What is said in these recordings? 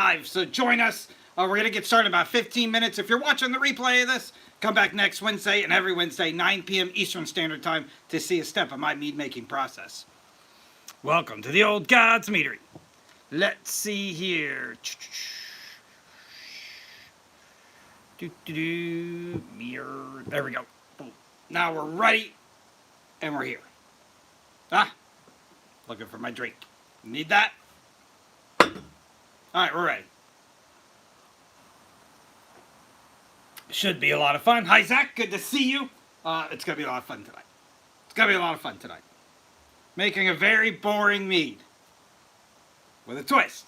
live, so join us. We're going to get started in about 15 minutes. If you're watching the replay of this, come back next Wednesday and every Wednesday, 9 p.m. Eastern Standard Time, to see a step of my mead making process. Welcome to the Old Gods Meadery. Let's see here. Mirror. There we go. Now we're ready, and we're here. Looking for my drink. Need that? All right, we're ready. Should be a lot of fun. Hi, Zach. Good to see you. It's going to be a lot of fun tonight. It's going to be a lot of fun tonight. Making a very boring mead with a twist.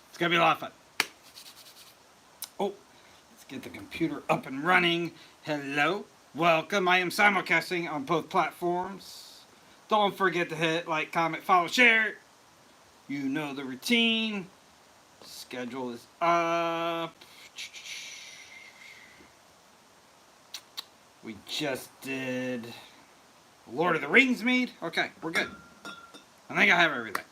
It's going to be a lot of fun. Oh, let's get the computer up and running. Hello. Welcome. I am simulcasting on both platforms. Don't forget to hit like, comment, follow, share. You know the routine. Schedule is up. We just did Lord of the Rings mead. Okay, we're good. I think I have everything.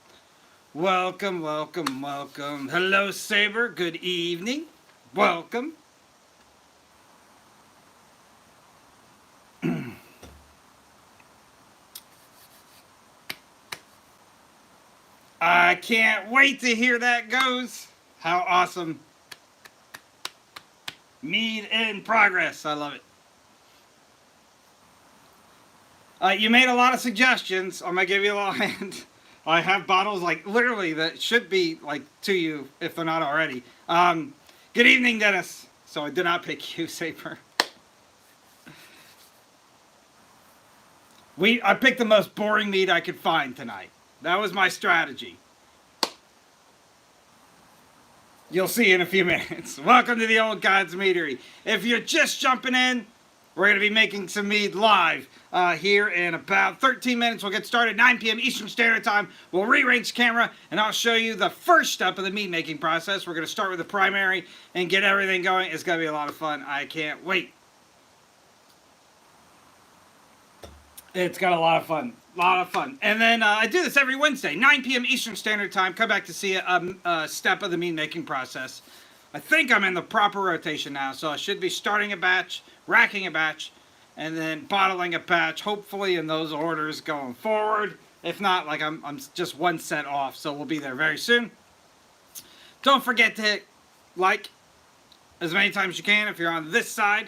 Welcome, welcome, welcome. Hello, Saber. Good evening. Welcome. I can't wait to hear that goes. How awesome. Mead in progress. I love it. You made a lot of suggestions. I'm going to give you a little hint. I have bottles like literally that should be like to you if they're not already. Good evening, Dennis. So I did not pick you, Saber. I picked the most boring mead I could find tonight. That was my strategy. You'll see in a few minutes. Welcome to the Old Gods Meadery. If you're just jumping in, we're going to be making some mead live here in about 13 minutes. We'll get started 9 p.m. Eastern Standard Time. We'll rearrange camera, and I'll show you the first step of the mead making process. We're going to start with the primary and get everything going. It's going to be a lot of fun. I can't wait. It's got a lot of fun. A lot of fun. And then I do this every Wednesday, 9 p.m. Eastern Standard Time. Come back to see a step of the mead making process. I think I'm in the proper rotation now, so I should be starting a batch, racking a batch, and then bottling a batch, hopefully in those orders going forward. If not, like I'm just one set off, so we'll be there very soon. Don't forget to hit like as many times as you can if you're on this side.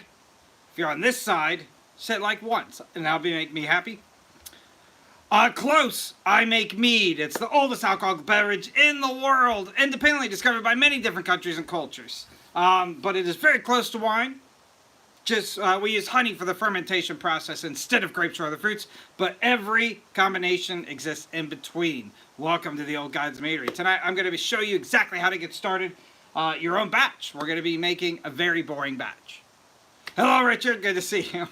If you're on this side, just hit like once, and that'll make me happy. Close, I make mead. It's the oldest alcoholic beverage in the world, independently discovered by many different countries and cultures. But it is very close to wine. We use honey for the fermentation process instead of grapes or other fruits, but every combination exists in between. Welcome to the Old Gods Meadery. Tonight I'm going to show you exactly how to get started your own batch. We're going to be making a very boring batch. Hello, Richard. Good to see you.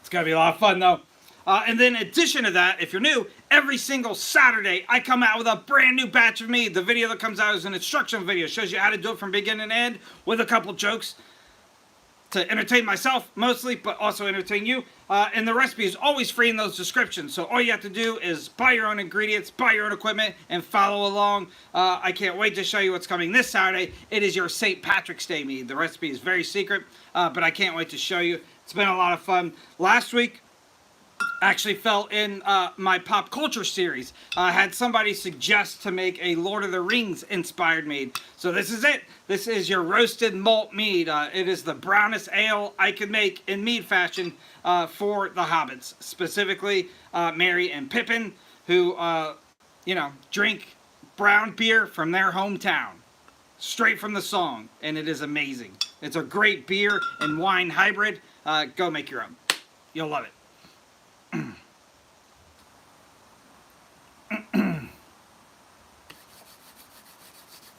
It's going to be a lot of fun, though. And then in addition to that, if you're new, every single Saturday, I come out with a brand new batch of mead. The video that comes out is an instructional video. It shows you how to do it from beginning to end with a couple jokes to entertain myself, mostly, but also entertain you. And the recipe is always free in those descriptions. So all you have to do is buy your own ingredients, buy your own equipment, and follow along. I can't wait to show you what's coming this Saturday. It is your St. Patrick's Day mead. The recipe is very secret, but I can't wait to show you. It's been a lot of fun. Last week, actually fell in my pop culture series. I had somebody suggest to make a Lord of the Rings inspired mead. So this is it. This is your roasted malt mead. It is the brownest ale I could make in mead fashion for the hobbits. Specifically, Merry and Pippin, who, drink brown beer from their hometown. Straight from the song. And it is amazing. It's a great beer and wine hybrid. Go make your own. You'll love it.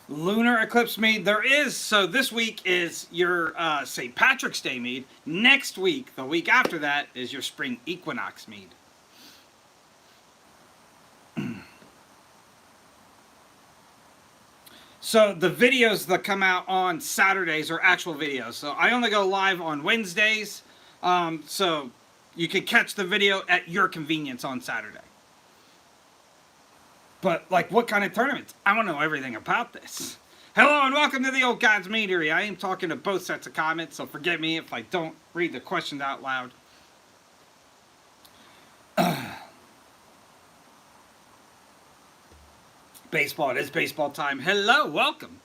Lunar Eclipse mead. So this week is your St. Patrick's Day mead. Next week, the week after that, is your Spring Equinox mead. So the videos that come out on Saturdays are actual videos. So I only go live on Wednesdays. So you can catch the video at your convenience on Saturday. But, like, what kind of tournaments? I want to know everything about this. Hello and welcome to the Old God's Meadery. I am talking to both sets of comments, so forgive me if I don't read the questions out loud. Baseball, it is baseball time. Hello, welcome.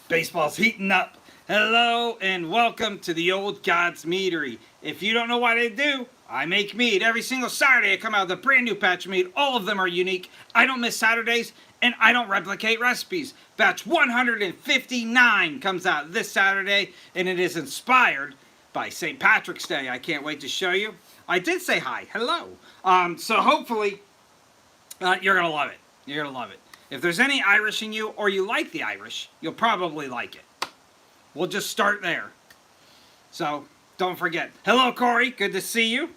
Baseball's heating up. Hello and welcome to the Old God's Meadery. If you don't know what I do, I make mead. Every single Saturday I come out with a brand new batch of mead. All of them are unique. I don't miss Saturdays and I don't replicate recipes. Batch 159 comes out this Saturday and it is inspired by St. Patrick's Day. I can't wait to show you. I did say hi. Hello. So hopefully you're going to love it. You're going to love it. If there's any Irish in you or you like the Irish, you'll probably like it. We'll just start there. So, don't forget. Hello, Corey. Good to see you.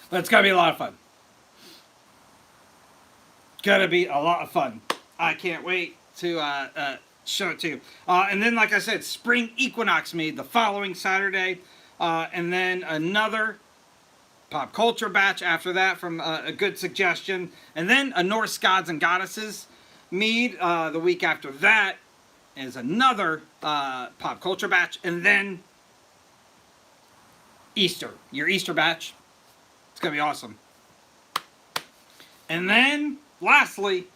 But it's going to be a lot of fun. It's going to be a lot of fun. I can't wait to show it to you. And then, like I said, Spring Equinox Mead the following Saturday. And then another pop culture batch after that from a good suggestion. And then a Norse Gods and Goddesses mead the week after that is another pop culture batch. And then Easter, your Easter batch. It's going to be awesome. And then lastly,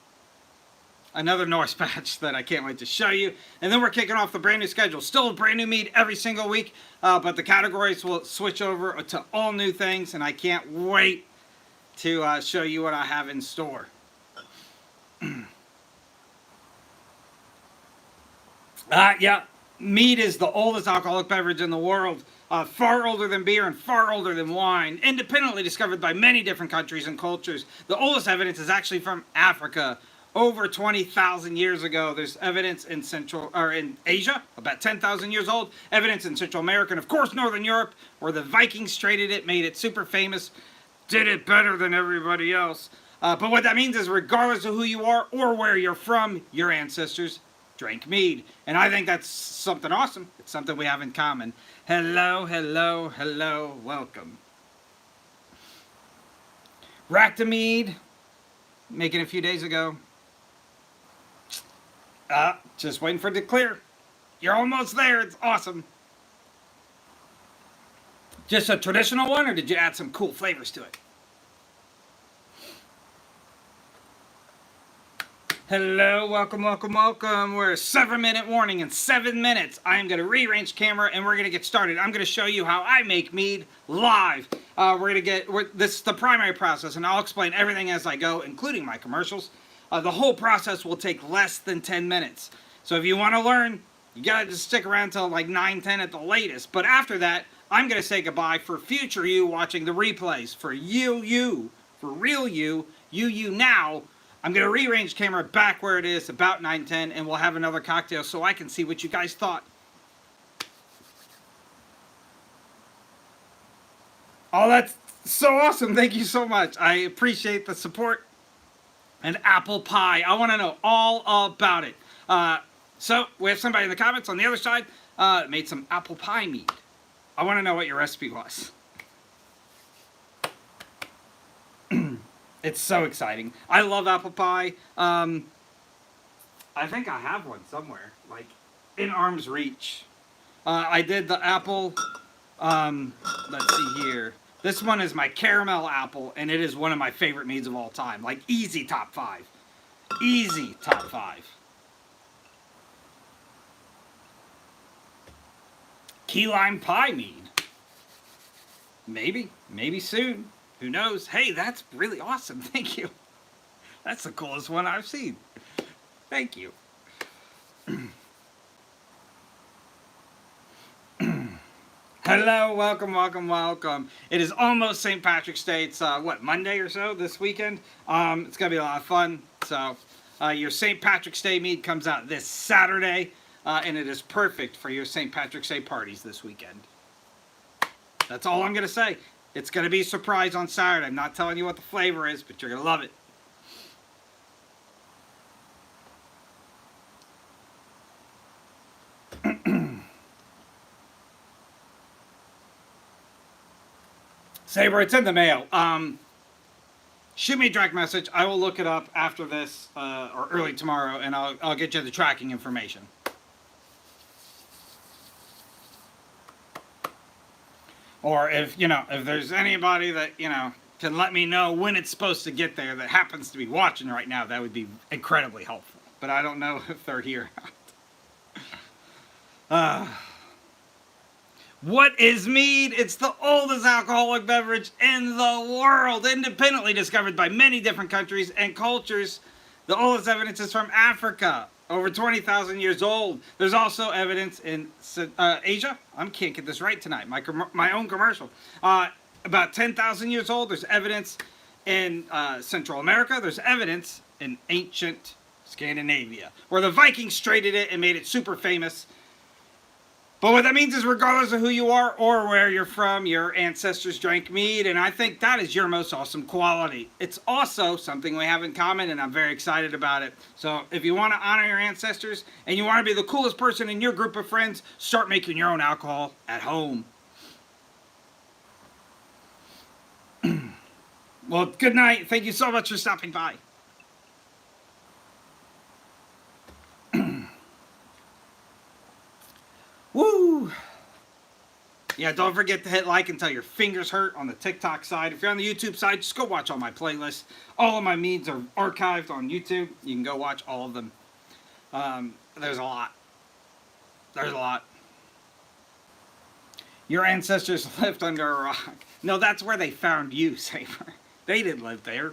another Norse batch that I can't wait to show you. And then we're kicking off the brand new schedule. Still a brand new mead every single week. But the categories will switch over to all new things. And I can't wait to show you what I have in store. Yeah, mead is the oldest alcoholic beverage in the world. Far older than beer and far older than wine. Independently discovered by many different countries and cultures. The oldest evidence is actually from Africa. Over 20,000 years ago. There's evidence in in Asia, about 10,000 years old. Evidence in Central America, and of course Northern Europe, where the Vikings traded it, made it super famous, did it better than everybody else. But what that means is, regardless of who you are or where you're from, your ancestors drank mead, and I think that's something awesome. It's something we have in common. Hello, hello, hello, welcome. Racked a mead, making a few days ago. Just waiting for it to clear. You're almost there. It's awesome. Just a traditional one, or did you add some cool flavors to it? Hello, welcome, welcome, welcome. We're a 7-minute warning. In 7 minutes, I'm going to rearrange camera and we're going to get started. I'm going to show you how I make mead live. This is the primary process, and I'll explain everything as I go, including my commercials. The whole process will take less than 10 minutes. So if you want to learn, you got to just stick around till like 9, 10 at the latest. But after that, I'm going to say goodbye for future you watching the replays. For for real you now, I'm going to rearrange camera back where it is, about 9, 10, and we'll have another cocktail so I can see what you guys thought. Oh, that's so awesome. Thank you so much. I appreciate the support. And apple pie. I want to know all about it. So, we have somebody in the comments on the other side made some apple pie mead. I want to know what your recipe was. It's so exciting. I love apple pie. I think I have one somewhere, like in arm's reach. I did the apple, let's see here. This one is my caramel apple, and it is one of my favorite meads of all time. Like, easy top 5. Easy top 5. Key lime pie mead. Maybe soon. Who knows? Hey, that's really awesome. Thank you. That's the coolest one I've seen. Thank you. Hello, welcome, welcome, welcome. It is almost St. Patrick's Day. It's, Monday or so this weekend? It's going to be a lot of fun. So, your St. Patrick's Day mead comes out this Saturday, and it is perfect for your St. Patrick's Day parties this weekend. That's all I'm going to say. It's going to be a surprise on Saturday. I'm not telling you what the flavor is, but you're going to love it. Saber, it's in the mail. Shoot me a direct message. I will look it up after this or early tomorrow, and I'll get you the tracking information. Or if there's anybody that can let me know when it's supposed to get there that happens to be watching right now, that would be incredibly helpful. But I don't know if they're here. What is mead? It's the oldest alcoholic beverage in the world, independently discovered by many different countries and cultures. The oldest evidence is from Africa, over 20,000 years old. There's also evidence in Asia. I can't get this right tonight. My own commercial. About 10,000 years old. There's evidence in Central America. There's evidence in ancient Scandinavia, where the Vikings traded it and made it super famous. But what that means is regardless of who you are or where you're from, your ancestors drank mead, and I think that is your most awesome quality. It's also something we have in common, and I'm very excited about it. So if you want to honor your ancestors and you want to be the coolest person in your group of friends, start making your own alcohol at home. Well, good night. Thank you so much for stopping by. Woo! Yeah, don't forget to hit like until your fingers hurt on the TikTok side. If you're on the YouTube side, just go watch all my playlists. All of my meads are archived on YouTube. You can go watch all of them. There's a lot. There's a lot. Your ancestors lived under a rock. No, that's where they found you, Saber. They didn't live there.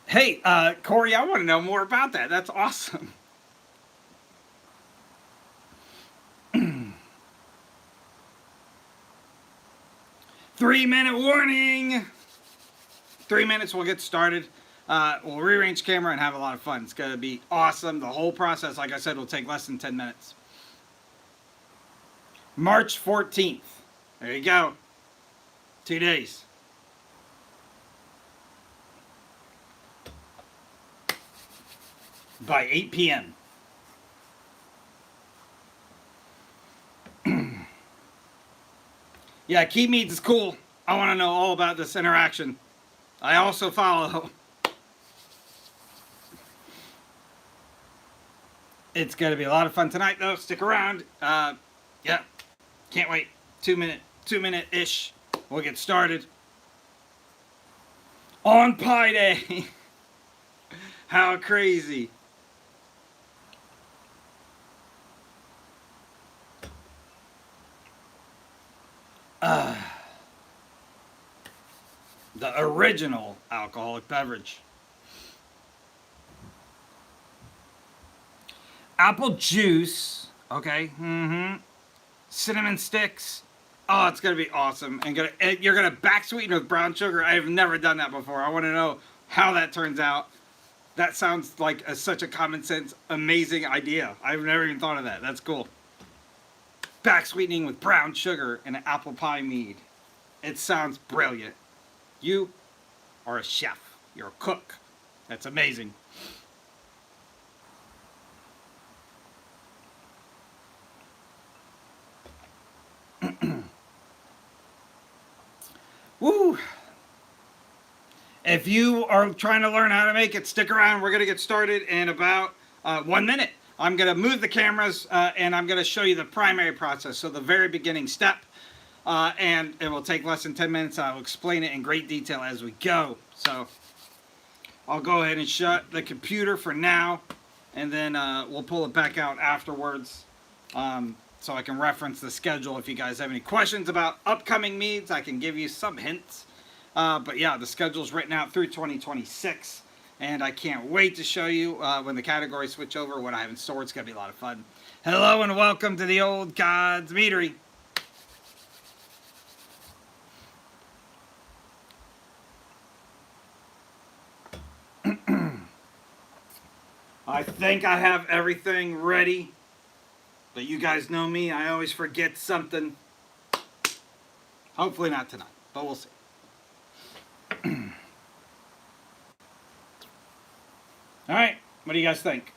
Hey, Corey, I want to know more about that. That's awesome. 3-minute warning. 3 minutes, we'll get started. We'll rearrange camera and have a lot of fun. It's going to be awesome. The whole process, like I said, will take less than 10 minutes. March 14th. There you go. 2 days. By 8 p.m. Yeah, Key Meads is cool. I want to know all about this interaction. I also follow. It's going to be a lot of fun tonight, though. Stick around. Yeah, can't wait. 2-minute-ish. We'll get started. On Pi Day. How crazy. The original alcoholic beverage. Apple juice. Okay. Cinnamon sticks. Oh, it's going to be awesome. And you're going to back sweeten with brown sugar. I have never done that before. I want to know how that turns out. That sounds like such a common sense, amazing idea. I've never even thought of that. That's cool. Back sweetening with brown sugar and an apple pie mead. It sounds brilliant. You are a chef. You're a cook. That's amazing. Woo! If you are trying to learn how to make it, stick around. We're going to get started in about 1 minute. I'm going to move the cameras and I'm going to show you the primary process. So the very beginning step. And it will take less than 10 minutes. I'll explain it in great detail as we go. So I'll go ahead and shut the computer for now. And then we'll pull it back out afterwards. So I can reference the schedule. If you guys have any questions about upcoming meads, I can give you some hints. But yeah, the schedule's written out through 2026. And I can't wait to show you when the categories switch over what I have in store. It's going to be a lot of fun. Hello and welcome to the Old Gods Meadery. I think I have everything ready. But you guys know me. I always forget something. Hopefully not tonight, but we'll see. All right, what do you guys think?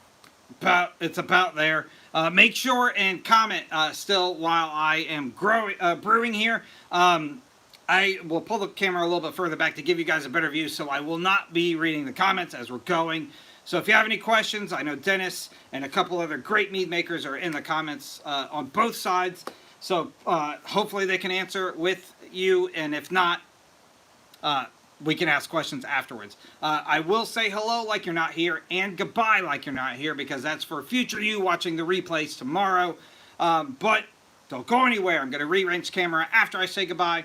about there. Make sure and comment still while I am brewing here. I will pull the camera a little bit further back to give you guys a better view, so I will not be reading the comments as we're going. So if you have any questions, I know Dennis and a couple other great mead makers are in the comments on both sides. So hopefully they can answer with you, and if not, we can ask questions afterwards. I will say hello like you're not here and goodbye like you're not here, because that's for future you watching the replays tomorrow. But don't go anywhere. I'm going to rearrange camera after I say goodbye.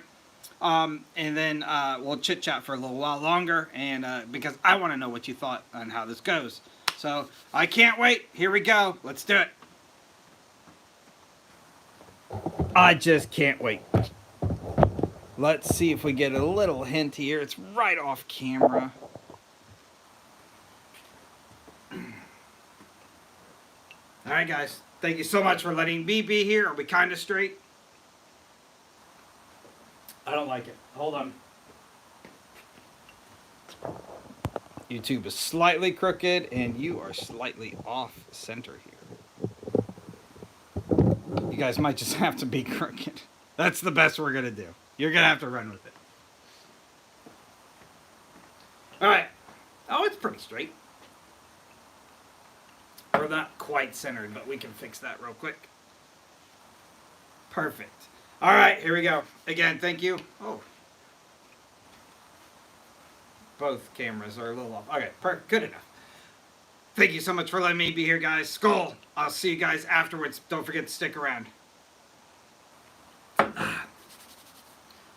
And then we'll chit chat for a little while longer, and because I want to know what you thought on how this goes. So I can't wait. Here we go. Let's do it. I just can't wait. Let's see if we get a little hint here. It's right off camera. All right, guys. Thank you so much for letting me be here. Are we kind of straight? I don't like it. Hold on. YouTube is slightly crooked, and you are slightly off center here. You guys might just have to be crooked. That's the best we're going to do. You're going to have to run with it. All right. Oh, it's pretty straight. We're not quite centered, but we can fix that real quick. Perfect. All right, here we go. Again, thank you. Oh. Both cameras are a little off. Okay, good enough. Thank you so much for letting me be here, guys. Skull. I'll see you guys afterwards. Don't forget to stick around.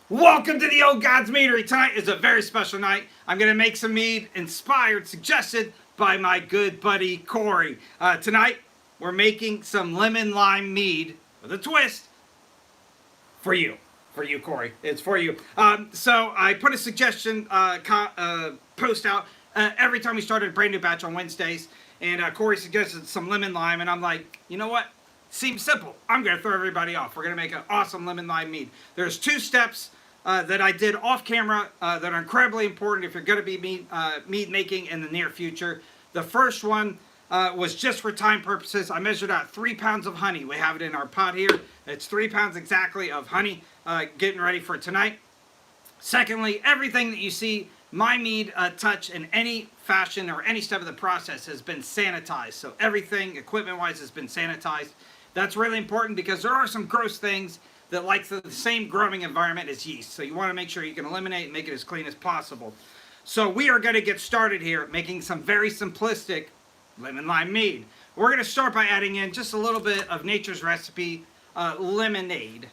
Welcome to the Old Gods Meadery. Tonight is a very special night. I'm going to make some mead inspired, suggested by my good buddy Corey. Tonight, we're making some lemon lime mead with a twist for you. For you, Corey. It's for you. So I put a suggestion post out every time we started a brand new batch on Wednesdays. And Corey suggested some lemon lime. And I'm like, you know what? Seems simple. I'm going to throw everybody off. We're going to make an awesome lemon lime mead. There's 2 steps that I did off camera that are incredibly important if you're going to be mead making in the near future. The first one was just for time purposes. I measured out 3 pounds of honey. We have it in our pot here. It's 3 pounds exactly of honey getting ready for tonight. Secondly, everything that you see my mead touch in any fashion or any step of the process has been sanitized. So everything equipment-wise has been sanitized. That's really important because there are some gross things that like the same growing environment as yeast. So you want to make sure you can eliminate and make it as clean as possible. So we are going to get started here making some very simplistic lemon lime mead. We're going to start by adding in just a little bit of Nature's Recipe lemonade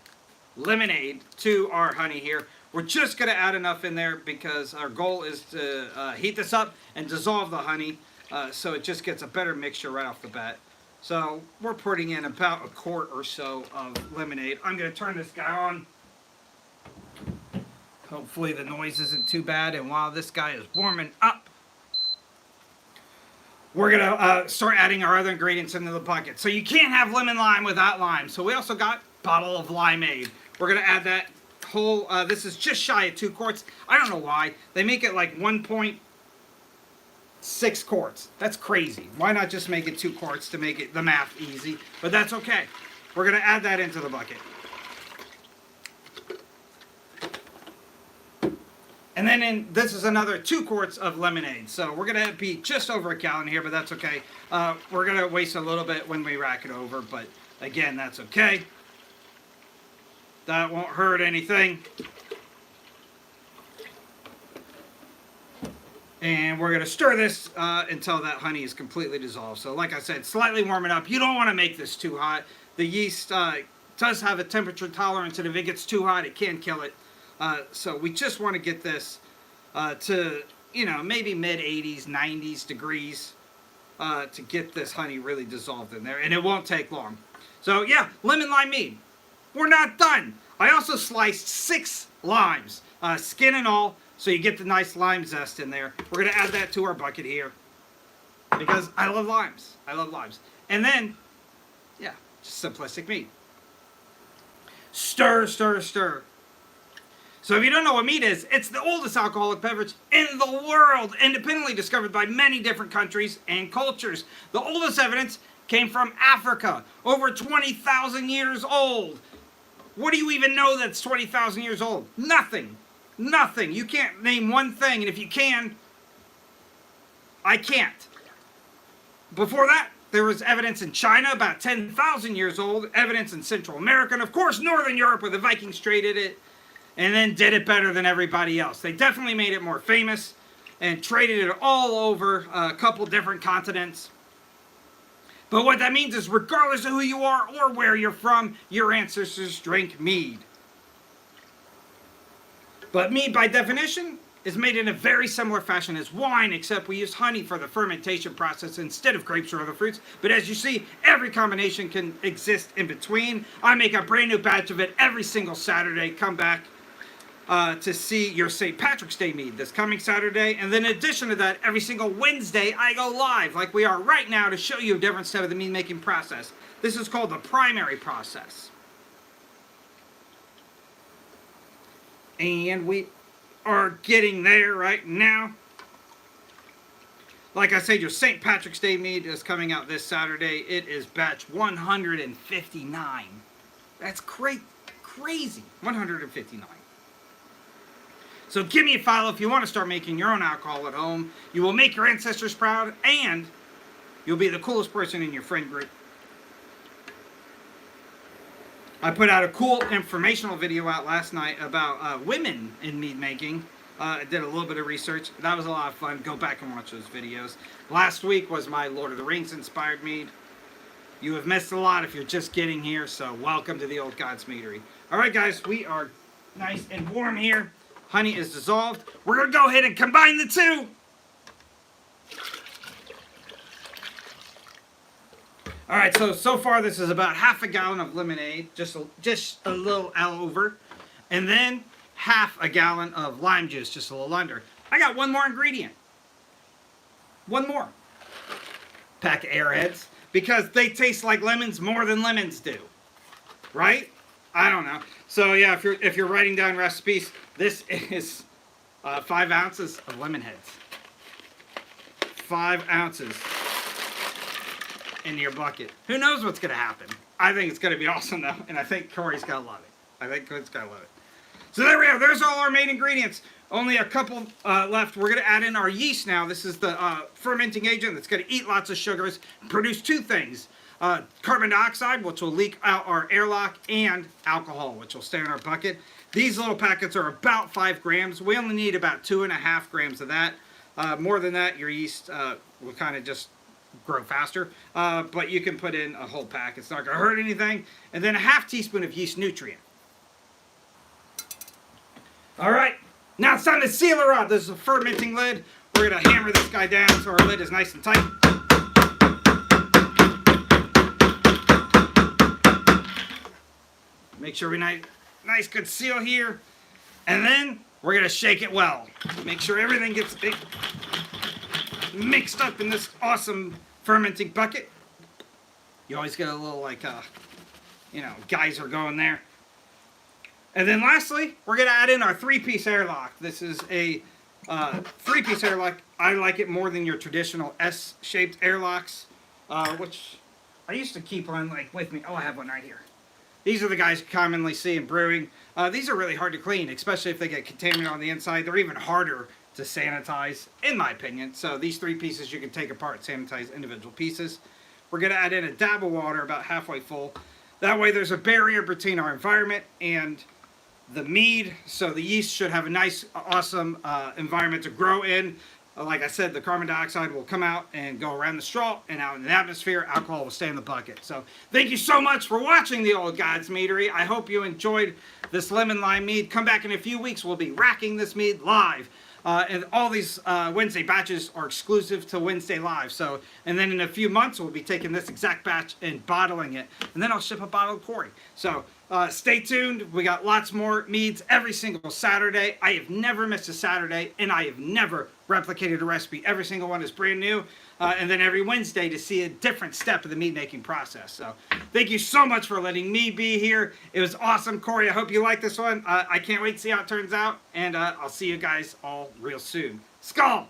to our honey here. We're just going to add enough in there because our goal is to heat this up and dissolve the honey so it just gets a better mixture right off the bat. So we're putting in about a quart or so of lemonade. I'm going to turn this guy on. Hopefully the noise isn't too bad. And while this guy is warming up, we're going to start adding our other ingredients into the bucket. So you can't have lemon lime without lime. So we also got a bottle of limeade. We're going to add that whole, this is just shy of 2 quarts. I don't know why. They make it like 1.6 quarts. That's crazy. Why not just make it 2 quarts to make it the math easy? But that's okay. We're going to add that into the bucket. And then this is another 2 quarts of lemonade. So we're going to be just over a gallon here, but that's okay. We're going to waste a little bit when we rack it over, but again, that's okay. That won't hurt anything. And we're going to stir this until that honey is completely dissolved. So like I said, slightly warm it up. You don't want to make this too hot. The yeast does have a temperature tolerance, and if it gets too hot, it can kill it. So we just want to get this to, you know, maybe mid-80s, 90s degrees to get this honey really dissolved in there. And it won't take long. So yeah, lemon lime mead. We're not done. I also sliced 6 limes, skin and all, so you get the nice lime zest in there. We're going to add that to our bucket here because I love limes. I love limes. And then, yeah, just simplistic mead. Stir, stir, stir. So if you don't know what mead is, it's the oldest alcoholic beverage in the world, independently discovered by many different countries and cultures. The oldest evidence came from Africa, over 20,000 years old. What do you even know that's 20,000 years old? Nothing. Nothing. You can't name one thing, and if you can, I can't. Before that, there was evidence in China, about 10,000 years old, evidence in Central America, and of course Northern Europe, where the Vikings traded it, and then did it better than everybody else. They definitely made it more famous, and traded it all over a couple different continents. But what that means is, regardless of who you are or where you're from, your ancestors drank mead. But mead, by definition, is made in a very similar fashion as wine, except we use honey for the fermentation process instead of grapes or other fruits. But as you see, every combination can exist in between. I make a brand new batch of it every single Saturday. Come back to see your St. Patrick's Day mead this coming Saturday. And then in addition to that, every single Wednesday, I go live, like we are right now, to show you a different step of the mead making process. This is called the primary process. And we are getting there right now. Like I said, your St. Patrick's Day mead is coming out this Saturday. It is batch 159. That's crazy. 159. So give me a follow if you want to start making your own alcohol at home. You will make your ancestors proud, and you'll be the coolest person in your friend group. I put out a cool informational video out last night about women in mead making. I did a little bit of research. That was a lot of fun. Go back and watch those videos. Last week was my Lord of the Rings inspired mead. You have missed a lot if you're just getting here, so welcome to the Old Gods Meadery. Alright guys, we are nice and warm here. Honey is dissolved. We're going to go ahead and combine the two. Alright, so far this is about half a gallon of lemonade, just a little over, and then half a gallon of lime juice, just a little under. I got one more ingredient. One more. Pack of Airheads, because they taste like lemons more than lemons do. Right? I don't know. So yeah, if you're writing down recipes, this is 5 ounces of lemon heads. 5 ounces. In your bucket. Who knows what's going to happen? I think it's going to be awesome though, and I think Corey's going to love it. I think Corey's going to love it. So there we go. There's all our main ingredients. Only a couple left. We're going to add in our yeast now. This is the fermenting agent that's going to eat lots of sugars, produce two things. Carbon dioxide, which will leak out our airlock, and alcohol, which will stay in our bucket. These little packets are about 5 grams. We only need about 2.5 grams of that. More than that, your yeast will kind of just grow faster, but you can put in a whole pack. It's not going to hurt anything. And then a half teaspoon of yeast nutrient. Alright, now it's time to seal her up. This is a fermenting lid. We're going to hammer this guy down so our lid is nice and tight. Make sure we nice good seal here. And then we're going to shake it well. Make sure everything gets mixed up in this awesome fermenting bucket. You always get a little geyser going there. And then lastly, we're going to add in our 3-piece airlock. This is a 3-piece airlock. I like it more than your traditional S-shaped airlocks, which I used to keep one with me. Oh, I have one right here. These are the guys you commonly see in brewing. These are really hard to clean, especially if they get contaminated on the inside. They're even harder to sanitize, in my opinion. So these 3 pieces you can take apart, sanitize individual pieces. We're going to add in a dab of water about halfway full. That way there's a barrier between our environment and the mead, so the yeast should have a nice, awesome environment to grow in. Like I said, the carbon dioxide will come out and go around the straw and out in the atmosphere. Alcohol will stay in the bucket. So thank you so much for watching the Old Gods Meadery. I hope you enjoyed this lemon lime mead. Come back in a few weeks. We'll be racking this mead live. And all these Wednesday batches are exclusive to Wednesday Live. So, and then in a few months, we'll be taking this exact batch and bottling it. And then I'll ship a bottle to Corey. So stay tuned. We got lots more meads every single Saturday. I have never missed a Saturday, and I have never replicated a recipe. Every single one is brand new. And then every Wednesday to see a different step of the mead making process. So thank you so much for letting me be here. It was awesome, Corey. I hope you like this one. I can't wait to see how it turns out. And I'll see you guys all real soon. Skull!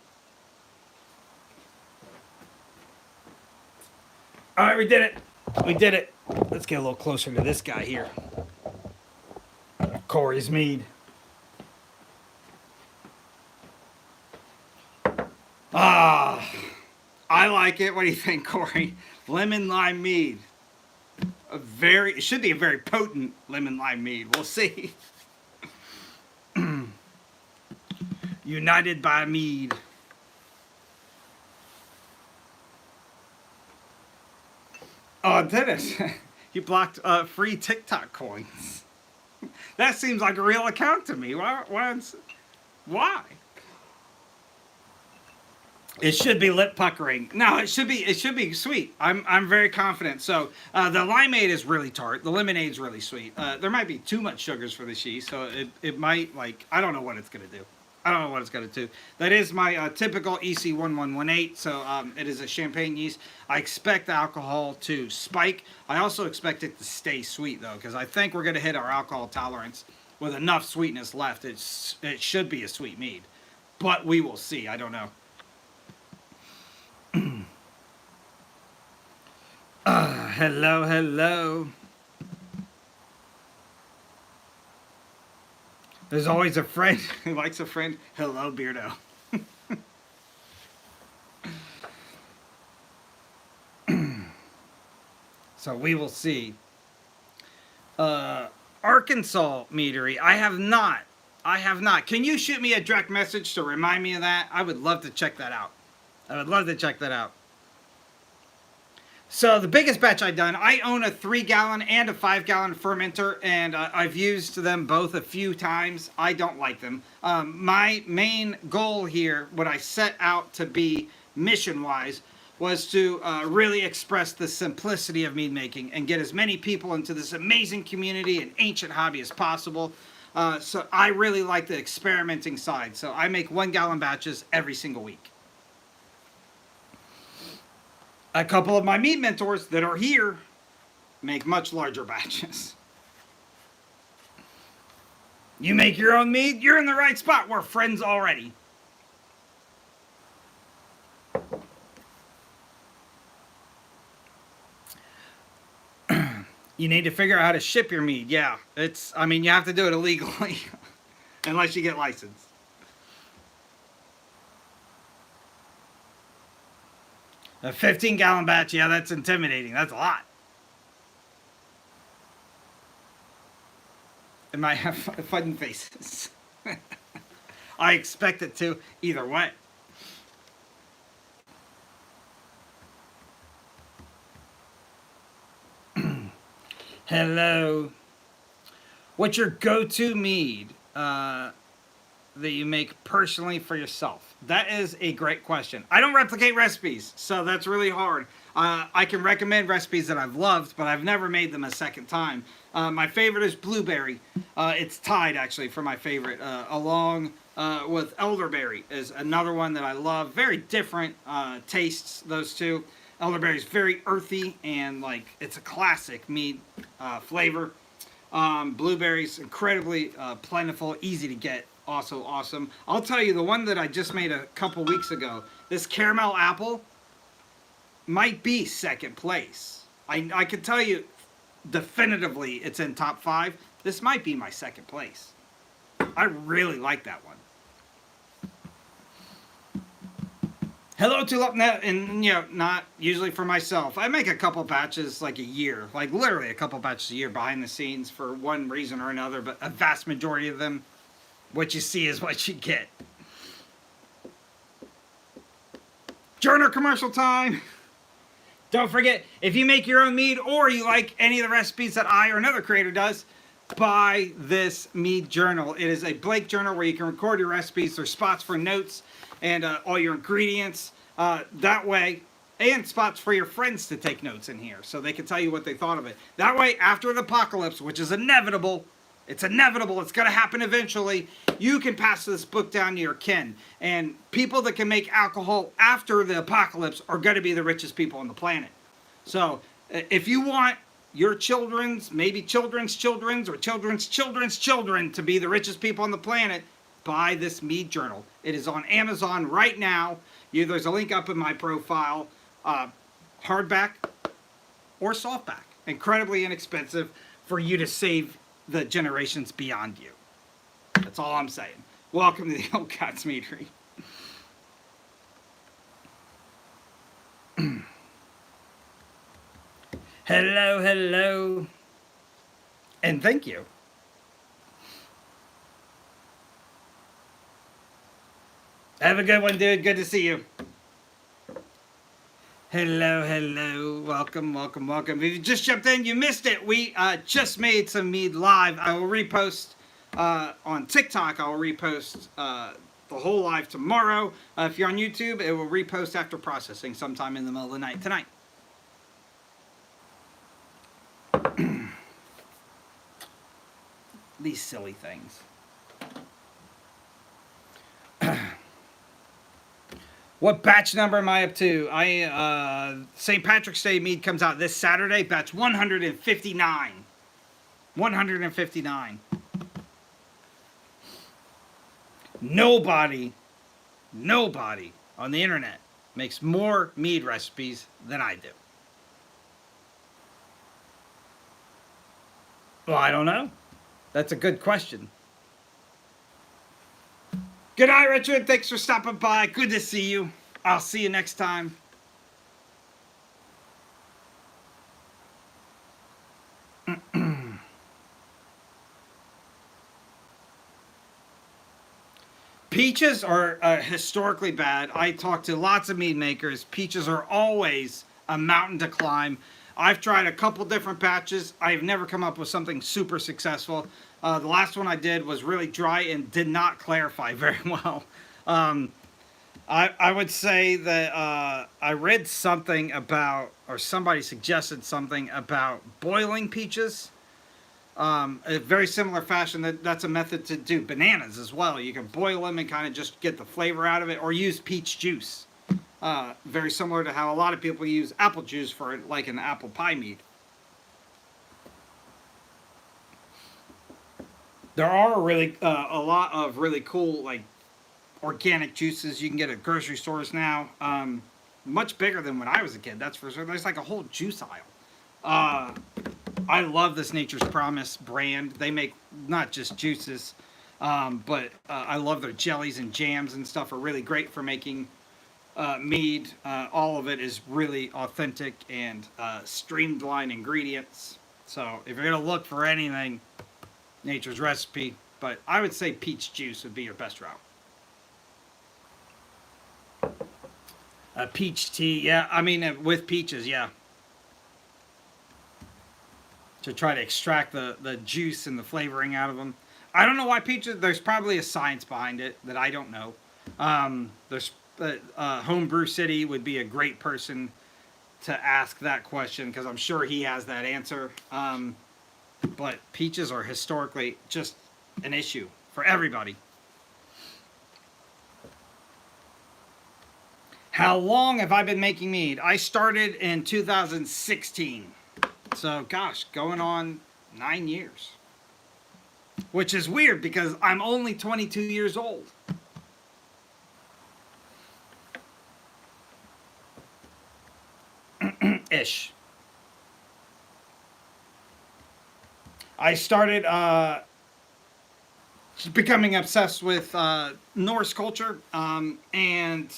All right, we did it. We did it. Let's get a little closer to this guy here. Corey's mead. Ah, I like it. What do you think, Corey? Lemon lime mead. It should be a very potent lemon lime mead. We'll see. United by mead. Oh, Dennis, you blocked free TikTok coins. That seems like a real account to me. Why? It should be lip puckering. No, it should be sweet. I'm very confident. So the limeade is really tart. The lemonade's really sweet. There might be too much sugars for the yeast, so it might, like, I don't know what it's gonna do. I don't know what it's going to do. That is my typical EC1118, so it is a champagne yeast. I expect the alcohol to spike. I also expect it to stay sweet, though, because I think we're going to hit our alcohol tolerance with enough sweetness left. It should be a sweet mead, but we will see. I don't know. Hello, hello. There's always a friend who likes a friend. Hello, Beardo. So we will see. Arkansas meadery. I have not. Can you shoot me a direct message to remind me of that? I would love to check that out. So the biggest batch I've done, I own a 3-gallon and a 5-gallon fermenter, and I've used them both a few times. I don't like them. My main goal here, what I set out to be mission-wise, was to really express the simplicity of mead making and get as many people into this amazing community and ancient hobby as possible. So I really like the experimenting side. So I make 1-gallon batches every single week. A couple of my mead mentors that are here make much larger batches. You make your own mead, you're in the right spot. We're friends already. You need to figure out how to ship your mead. Yeah, I mean, you have to do it illegally unless you get licensed. A 15-gallon batch, yeah, that's intimidating. That's a lot. It might have fun faces. I expect it to either way. Hello. What's your go-to mead that you make personally for yourself? That is a great question. I don't replicate recipes, so that's really hard. I can recommend recipes that I've loved, but I've never made them a second time. My favorite is blueberry. It's tied, actually, for my favorite, along with elderberry is another one that I love. Very different tastes, those two. Elderberry is very earthy, and, like, it's a classic mead flavor. Blueberries, incredibly plentiful, easy to get. Also awesome. I'll tell you, the one that I just made a couple weeks ago, this caramel apple might be second place. I can tell you definitively it's in top 5. This might be my second place. I really like that one. Hello, TulipNet, and, you know, not usually for myself. I make a couple batches like a year, like literally a couple batches a year behind the scenes for one reason or another, but a vast majority of them, what you see is what you get. Journal commercial time. Don't forget, if you make your own mead or you like any of the recipes that I or another creator does, buy this mead journal. It is a blank journal where you can record your recipes. There's spots for notes and all your ingredients that way, and spots for your friends to take notes in here so they can tell you what they thought of it. That way, after the apocalypse, which is inevitable, It's inevitable. It's going to happen eventually. You can pass this book down to your kin. And people that can make alcohol after the apocalypse are going to be the richest people on the planet. So if you want your children's, maybe children's children's or children's children's children to be the richest people on the planet, buy this Mead journal. It is on Amazon right now. There's a link up in my profile. Hardback or softback. Incredibly inexpensive for you to save the generations beyond you. That's all I'm saying. Welcome to the Old Cat's Meadery. Hello, hello. And thank you. Have a good one, dude. Good to see you. Hello, hello. Welcome, welcome, welcome. If you just jumped in, you missed it. We just made some Mead live. I will repost on TikTok. I will repost the whole live tomorrow. If you're on YouTube, it will repost after processing sometime in the middle of the night tonight. These silly things. What batch number am I up to? St. Patrick's Day Mead comes out this Saturday, batch 159. 159. Nobody on the internet makes more mead recipes than I do. Well, I don't know. That's a good question. Good night, Richard. Thanks for stopping by. Good to see you. I'll see you next time. Peaches are historically bad. I talked to lots of mead makers. Peaches are always a mountain to climb. I've tried a couple different batches. I've never come up with something super successful. The last one I did was really dry and did not clarify very well. I would say that I read something about, or somebody suggested something about boiling peaches. A very similar fashion. That's a method to do bananas as well. You can boil them and kind of just get the flavor out of it, or use peach juice. Very similar to how a lot of people use apple juice for like an apple pie mead. There are really a lot of really cool like organic juices you can get at grocery stores now. Much bigger than when I was a kid, that's for sure. There's like a whole juice aisle. I love this Nature's Promise brand. They make not just juices, but I love their jellies and jams and stuff are really great for making mead. All of it is really authentic and streamlined ingredients. So if you're going to look for anything, Nature's Recipe, but I would say peach juice would be your best route. Peach tea, yeah, I mean with peaches, yeah. To try to extract the juice and the flavoring out of them. I don't know why peaches, there's probably a science behind it that I don't know. There's Homebrew City would be a great person to ask that question because I'm sure he has that answer. But peaches are historically just an issue for everybody. How long have I been making mead? I started in 2016. So, gosh, going on 9 years. Which is weird because I'm only 22 years old. Ish. I started becoming obsessed with Norse culture, and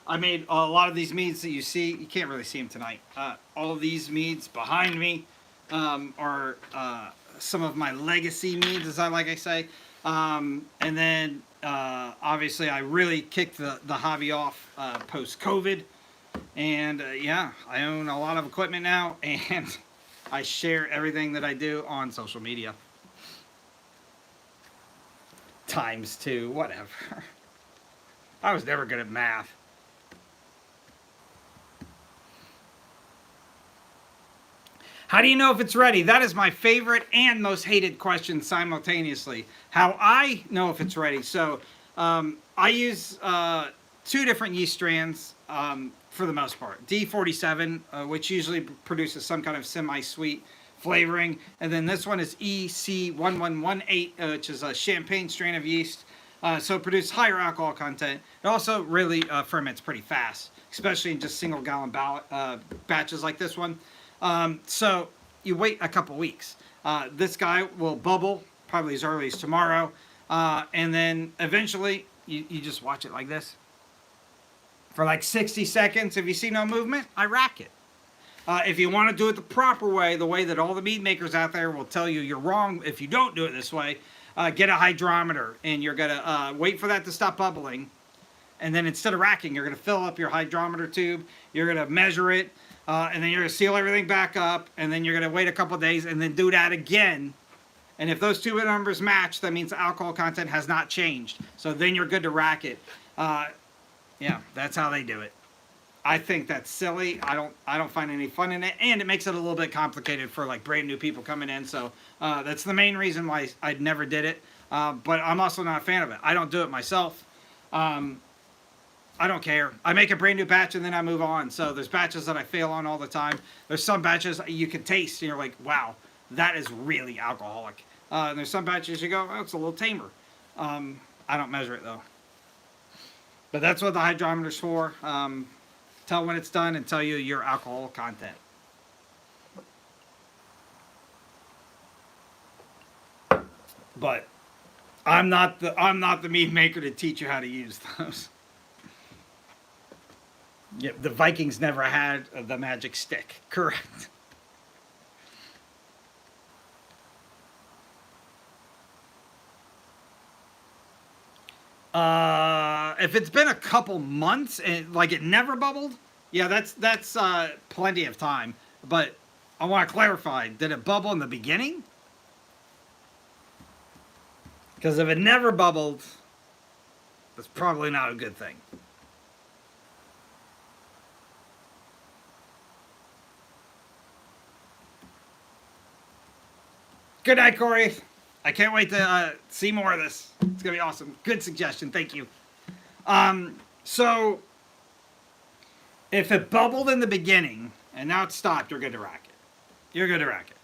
I made a lot of these meads that you see. You can't really see them tonight. All of these meads behind me are some of my legacy meads, as I say. And then, obviously, I really kicked the hobby off post-COVID. And, yeah, I own a lot of equipment now, and I share everything that I do on social media. ×2, whatever. I was never good at math. How do you know if it's ready? That is my favorite and most hated question simultaneously. How I know if it's ready. So I use 2 different yeast strands for the most part. D47, which usually produces some kind of semi-sweet flavoring. And then this one is EC1118, which is a champagne strain of yeast. So it produces higher alcohol content. It also really ferments pretty fast, especially in just single gallon batches like this one. So you wait a couple weeks. This guy will bubble probably as early as tomorrow. And then eventually you just watch it like this. For like 60 seconds, if you see no movement, I rack it. If you want to do it the proper way, the way that all the mead makers out there will tell you you're wrong if you don't do it this way, get a hydrometer, and you're going to wait for that to stop bubbling. And then instead of racking, you're going to fill up your hydrometer tube, you're going to measure it, and then you're going to seal everything back up, and then you're going to wait a couple days and then do that again. And if those 2 numbers match, that means the alcohol content has not changed. So then you're good to rack it. Yeah, that's how they do it. I think that's silly. I don't find any fun in it, and it makes it a little bit complicated for like brand new people coming in. So that's the main reason why I never did it. But I'm also not a fan of it. I don't do it myself. I don't care. I make a brand new batch and then I move on. So there's batches that I fail on all the time. There's some batches you can taste and you're like, wow, that is really alcoholic. And there's some batches you go, oh, it's a little tamer. I don't measure it though. But that's what the hydrometer's for. Tell when it's done and tell you your alcohol content. But I'm not the mead maker to teach you how to use those. Yeah, the Vikings never had the magic stick. Correct. If it's been a couple months and like it never bubbled, yeah, that's plenty of time. But I want to clarify: did it bubble in the beginning? Because if it never bubbled, that's probably not a good thing. Good night, Corey. I can't wait to see more of this. It's going to be awesome. Good suggestion. Thank you. So, if it bubbled in the beginning and now it's stopped, you're good to rack it. You're good to rack it.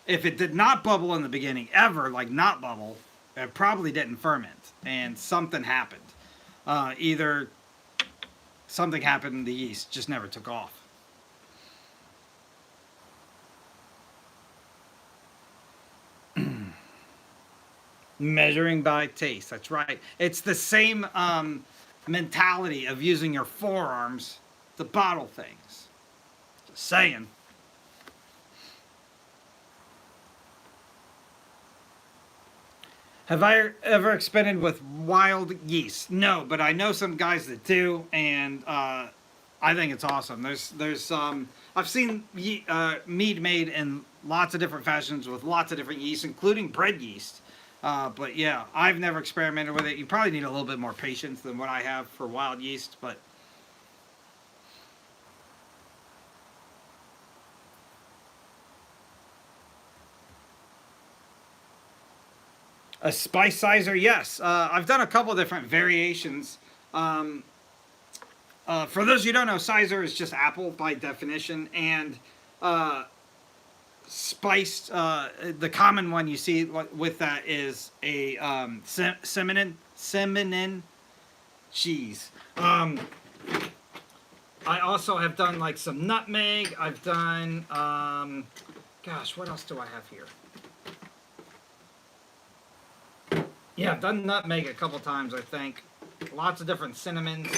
If it did not bubble in the beginning ever, like not bubble, it probably didn't ferment and something happened. Either something happened and the yeast just never took off. Measuring by taste. That's right. It's the same mentality of using your forearms to bottle things. Just saying. Have I ever experimented with wild yeast? No, but I know some guys that do, and I think it's awesome. There's I've seen mead made in lots of different fashions with lots of different yeast, including bread yeast. But yeah, I've never experimented with it. You probably need a little bit more patience than what I have for wild yeast, but a spice sizer, yes. I've done a couple different variations. For those who don't know, sizer is just apple by definition, and spiced, the common one you see with that is a cinnamon cheese. I also have done like some nutmeg. I've done, gosh, what else do I have here? Yeah, I've done nutmeg a couple times, I think. Lots of different cinnamons.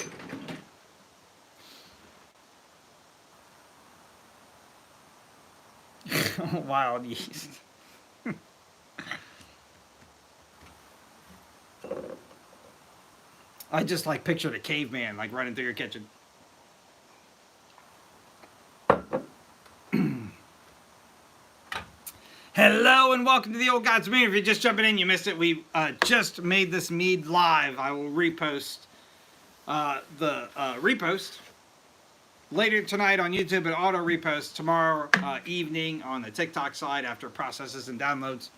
Wild yeast. I just like pictured a caveman like running through your kitchen. Hello and welcome to the Old Gods Mead. If you're just jumping in, you missed it. We just made this mead live. I will repost the repost later tonight on YouTube and auto repost tomorrow evening on the TikTok side after it processes and downloads.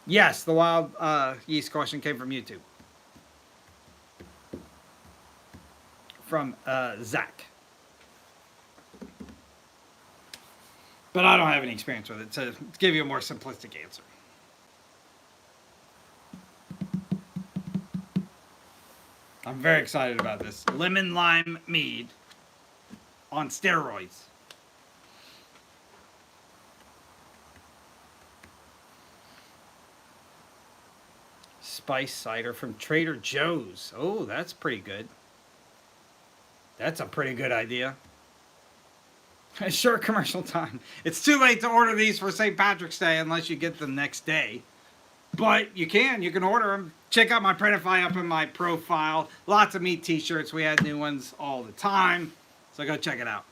Yes, the wild yeast question came from YouTube. From Zach. But I don't have any experience with it, to give you a more simplistic answer. I'm very excited about this. Lemon lime mead on steroids. Spice cider from Trader Joe's. Oh, that's pretty good. That's a pretty good idea. Sure, commercial time. It's too late to order these for St. Patrick's Day unless you get them next day. But you can order them. Check out my Printify up in my profile. Lots of Mead t-shirts. We had new ones all the time. So go check it out.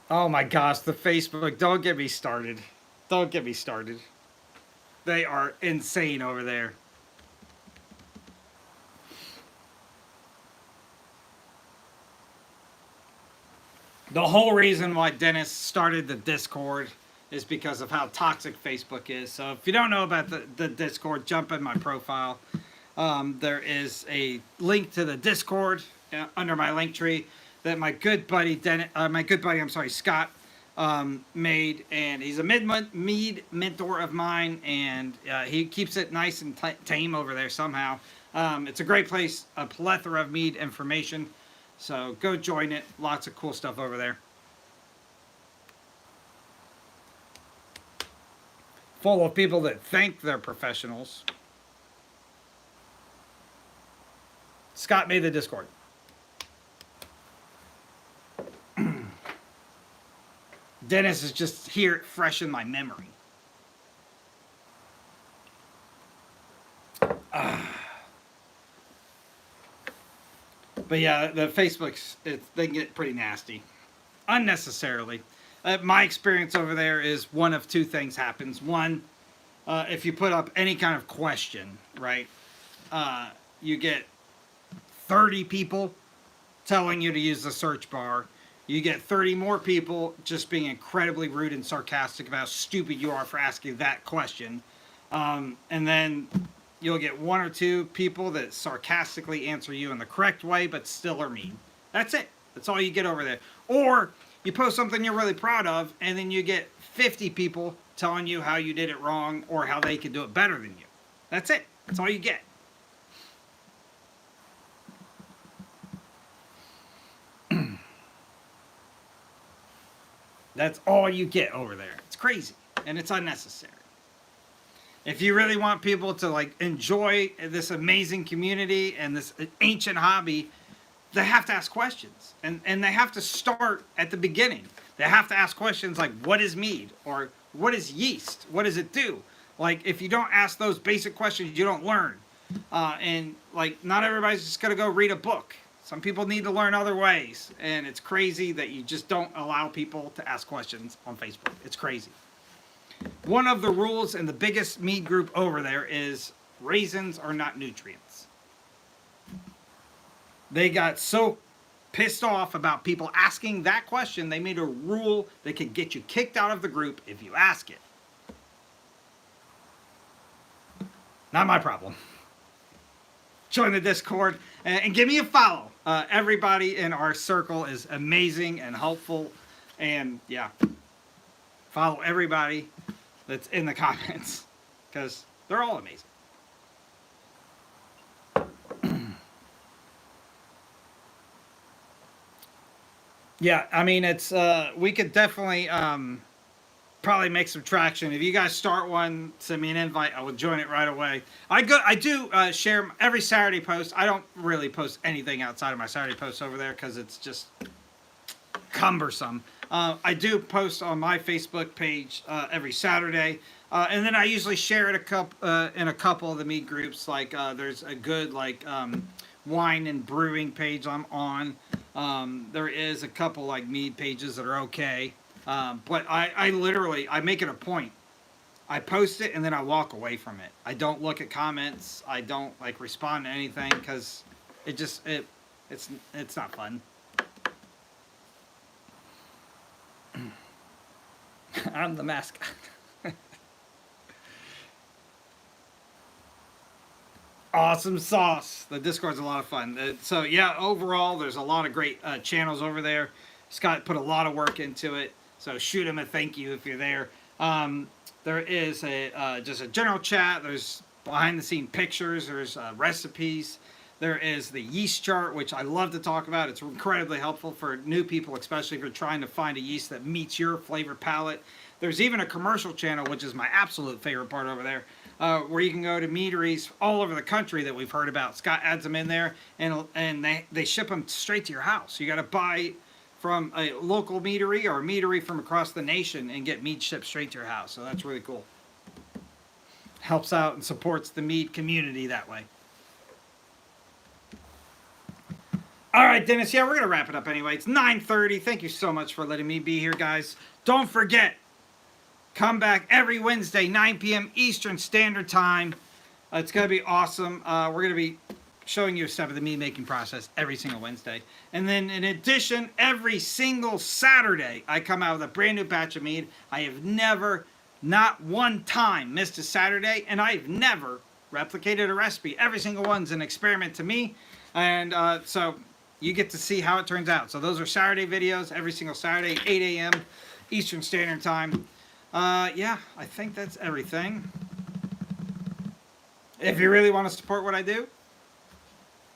Oh my gosh, the Facebook. Don't get me started. Don't get me started. They are insane over there. The whole reason why Dennis started the Discord is because of how toxic Facebook is. So if you don't know about the Discord, jump in my profile. There is a link to the Discord under my link tree that my good buddy Scott made, and he's a Mead mentor of mine, and he keeps it nice and tame over there somehow. It's a great place, a plethora of Mead information. So go join it. Lots of cool stuff over there. Full of people that think they're professionals. Scott made the Discord. Dennis is just here fresh in my memory. But yeah, the Facebooks, they get pretty nasty. Unnecessarily. My experience over there is one of two things happens. One, if you put up any kind of question, right, you get 30 people telling you to use the search bar. You get 30 more people just being incredibly rude and sarcastic about how stupid you are for asking that question. And then you'll get one or two people that sarcastically answer you in the correct way, but still are mean. That's it. That's all you get over there. Or you post something you're really proud of, and then you get 50 people telling you how you did it wrong or how they could do it better than you. That's it. That's all you get. That's all you get over there. It's crazy, and it's unnecessary. If you really want people to like enjoy this amazing community and this ancient hobby, they have to ask questions, and they have to start at the beginning. They have to ask questions like, what is mead? Or what is yeast? What does it do? Like, if you don't ask those basic questions, you don't learn. And like, not everybody's just going to go read a book. Some people need to learn other ways, and it's crazy that you just don't allow people to ask questions on Facebook. It's crazy. One of the rules in the biggest mead group over there is raisins are not nutrients. They got so pissed off about people asking that question, they made a rule that could get you kicked out of the group if you ask it. Not my problem. Join the Discord and give me a follow. Everybody in our circle is amazing and helpful. And yeah, follow everybody that's in the comments because they're all amazing. Yeah, I mean, it's we could definitely probably make some traction. If you guys start one, send me an invite. I will join it right away. I do share every Saturday post. I don't really post anything outside of my Saturday posts over there because it's just cumbersome. I do post on my Facebook page every Saturday, and then I usually share it in a couple of the mead groups. Like there's a good wine and brewing page I'm on. There is a couple like mead pages that are okay. But I literally make it a point. I post it and then I walk away from it. I don't look at comments. I don't like respond to anything because it's not fun. I'm the mascot. Awesome sauce. The Discord's a lot of fun. So yeah, overall, there's a lot of great channels over there. Scott put a lot of work into it. So shoot him a thank you if you're there. There is just a general chat. There's behind the scene pictures. There's recipes. There is the yeast chart, which I love to talk about. It's incredibly helpful for new people, especially if you're trying to find a yeast that meets your flavor palette. There's even a commercial channel, which is my absolute favorite part over there, where you can go to meaderies all over the country that we've heard about. Scott adds them in there, and they ship them straight to your house. You got to buy from a local meadery or a meadery from across the nation and get mead shipped straight to your house. So that's really cool. Helps out and supports the mead community that way. All right, Dennis. Yeah, we're going to wrap it up anyway. It's 9:30. Thank you so much for letting me be here, guys. Don't forget, come back every Wednesday, 9 p.m. Eastern Standard Time. It's going to be awesome. We're going to be showing you a step of the mead making process every single Wednesday. And then in addition, every single Saturday, I come out with a brand new batch of mead. I have never, not one time, missed a Saturday, and I've never replicated a recipe. Every single one's an experiment to me. And so you get to see how it turns out. So those are Saturday videos, every single Saturday, 8 a.m. Eastern Standard Time. Yeah, I think that's everything. If you really want to support what I do,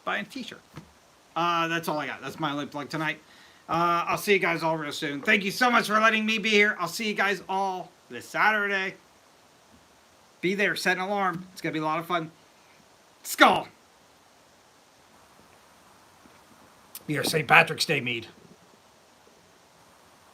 buy a t-shirt. That's all I got. That's my only plug tonight. I'll see you guys all real soon. Thank you so much for letting me be here. I'll see you guys all this Saturday. Be there. Set an alarm. It's going to be a lot of fun. Skull. Be our St. Patrick's Day mead.